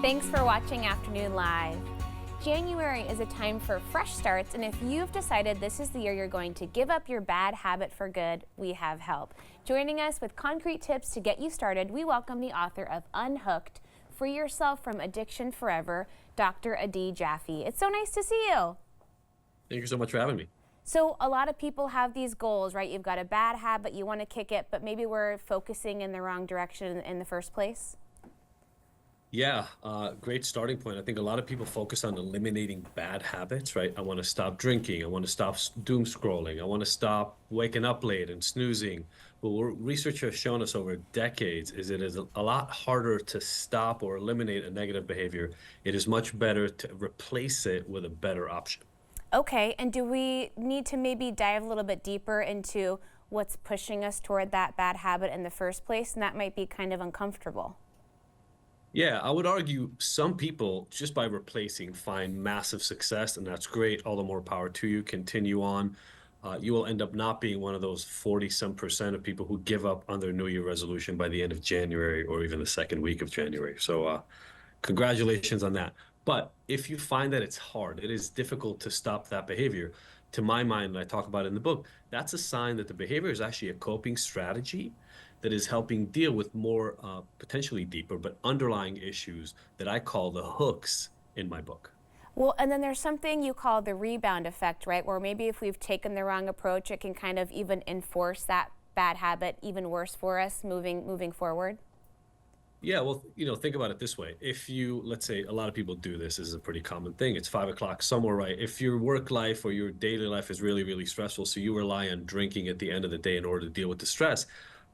Thanks for watching Afternoon Live. January is a time for fresh starts, and if you've decided this is the year you're going to give up your bad habit for good, we have help. Joining us with concrete tips to get you started, we welcome the author of Unhooked, Free Yourself from Addiction Forever, Dr. Jaffe. It's so nice to see you. Thank you so much for having me. So a lot of people have these goals, right? You've got a bad habit, you want to kick it, but maybe we're focusing in the wrong direction in the first place. Yeah, great starting point. I think a lot of people focus on eliminating bad habits, right? I want to stop drinking. I want to stop doom scrolling. I want to stop waking up late and snoozing. But what research has shown us over decades is it is a lot harder to stop or eliminate a negative behavior. It is much better to replace it with a better option. Okay, and do we need to maybe dive a little bit deeper into what's pushing us toward that bad habit in the first place? And that might be kind of uncomfortable. Yeah, I would argue some people, just by replacing, find massive success, and that's great. All the more power to you. Continue on. You will end up not being one of those 40-some% of people who give up on their New Year resolution by the end of January or even the second week of January. So congratulations on that. But if you find that it's hard, it is difficult to stop that behavior, to my mind, and I talk about it in the book, that's a sign that the behavior is actually a coping strategy that is helping deal with more potentially deeper but underlying issues that I call the hooks in my book. Well, and then there's something you call the rebound effect, right? Where maybe if we've taken the wrong approach, it can kind of even enforce that bad habit even worse for us moving forward. Yeah, well, think about it this way. If you, let's say, a lot of people do this, is a pretty common thing. It's 5 o'clock somewhere, right? If your work life or your daily life is really, really stressful, so you rely on drinking at the end of the day in order to deal with the stress,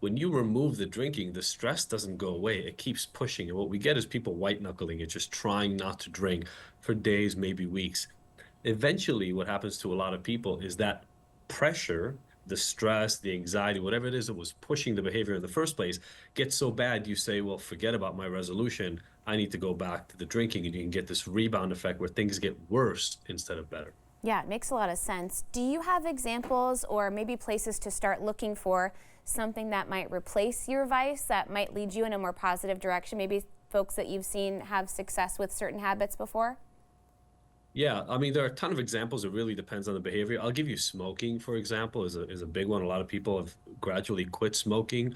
when you remove the drinking, the stress doesn't go away. It keeps pushing. And what we get is people white knuckling it, just trying not to drink for days, maybe weeks. Eventually, what happens to a lot of people is that pressure, the stress, the anxiety, whatever it is that was pushing the behavior in the first place, gets so bad you say, well, forget about my resolution. I need to go back to the drinking. And you can get this rebound effect where things get worse instead of better. Yeah, it makes a lot of sense. Do you have examples or maybe places to start looking for something that might replace your vice, that might lead you in a more positive direction? Maybe folks that you've seen have success with certain habits before? Yeah, I mean, there are a ton of examples. It really depends on the behavior. I'll give you smoking, for example, is a big one. A lot of people have gradually quit smoking.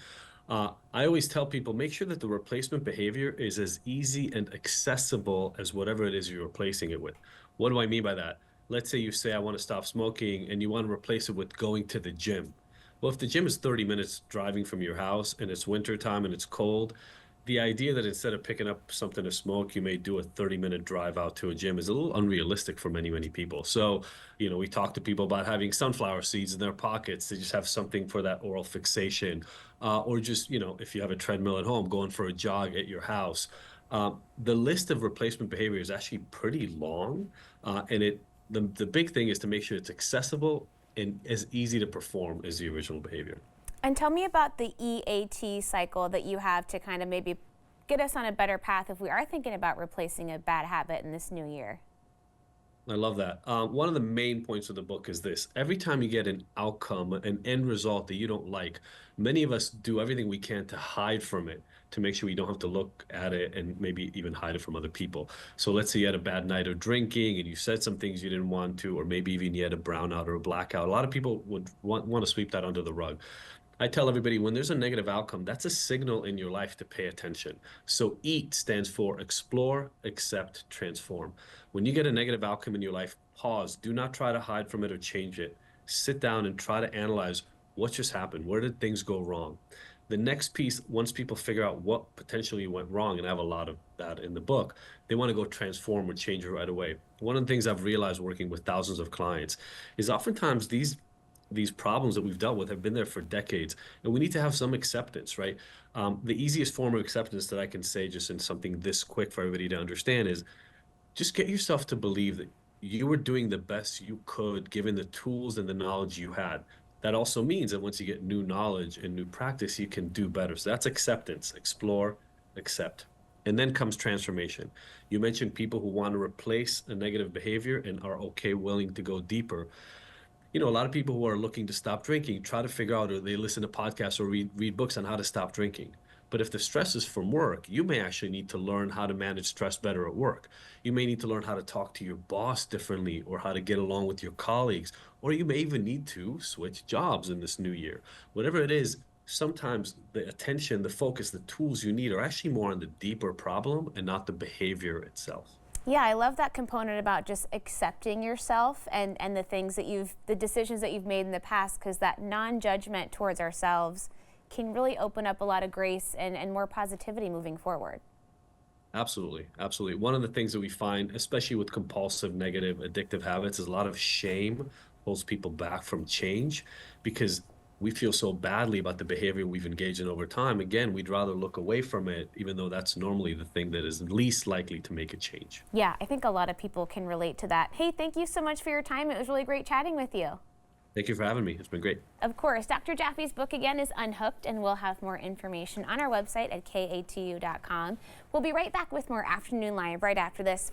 I always tell people, make sure that the replacement behavior is as easy and accessible as whatever it is you're replacing it with. What do I mean by that? Let's say you say, I want to stop smoking, and you want to replace it with going to the gym. Well, if the gym is 30 minutes driving from your house and it's winter time and it's cold, the idea that instead of picking up something to smoke, you may do a 30-minute drive out to a gym is a little unrealistic for many, many people. So, we talk to people about having sunflower seeds in their pockets to just have something for that oral fixation. Or just, if you have a treadmill at home, going for a jog at your house. The list of replacement behavior is actually pretty long. And the big thing is to make sure it's accessible and as easy to perform as the original behavior. And tell me about the EAT cycle that you have to kind of maybe get us on a better path if we are thinking about replacing a bad habit in this new year. I love that. One of the main points of the book is this. Every time you get an outcome, an end result that you don't like, many of us do everything we can to hide from it, to make sure we don't have to look at it and maybe even hide it from other people. So let's say you had a bad night of drinking and you said some things you didn't want to, or maybe even you had a brownout or a blackout. A lot of people would want to sweep that under the rug. I tell everybody when there's a negative outcome, that's a signal in your life to pay attention. So EAT stands for explore, accept, transform. When you get a negative outcome in your life, pause. Do not try to hide from it or change it. Sit down and try to analyze what just happened. Where did things go wrong? The next piece, once people figure out what potentially went wrong, and I have a lot of that in the book, they want to go transform or change it right away. One of the things I've realized working with thousands of clients is oftentimes these problems that we've dealt with have been there for decades, and we need to have some acceptance, right? The easiest form of acceptance that I can say just in something this quick for everybody to understand is just get yourself to believe that you were doing the best you could given the tools and the knowledge you had. That also means that once you get new knowledge and new practice, you can do better. So that's acceptance, explore, accept. And then comes transformation. You mentioned people who want to replace a negative behavior and are okay, willing to go deeper. A lot of people who are looking to stop drinking try to figure out, or they listen to podcasts or read books on how to stop drinking. But if the stress is from work, you may actually need to learn how to manage stress better at work. You may need to learn how to talk to your boss differently or how to get along with your colleagues, or you may even need to switch jobs in this new year. Whatever it is, sometimes the attention, the focus, the tools you need are actually more on the deeper problem and not the behavior itself. Yeah, I love that component about just accepting yourself and the decisions that you've made in the past, because that non-judgment towards ourselves can really open up a lot of grace and more positivity moving forward. Absolutely. Absolutely. One of the things that we find, especially with compulsive, negative, addictive habits, is a lot of shame holds people back from change because we feel so badly about the behavior we've engaged in over time. Again, we'd rather look away from it, even though that's normally the thing that is least likely to make a change. Yeah, I think a lot of people can relate to that. Hey, thank you so much for your time. It was really great chatting with you. Thank you for having me. It's been great. Of course, Dr. Jaffe's book again is Unhooked, and we'll have more information on our website at katu.com. We'll be right back with more Afternoon Live right after this.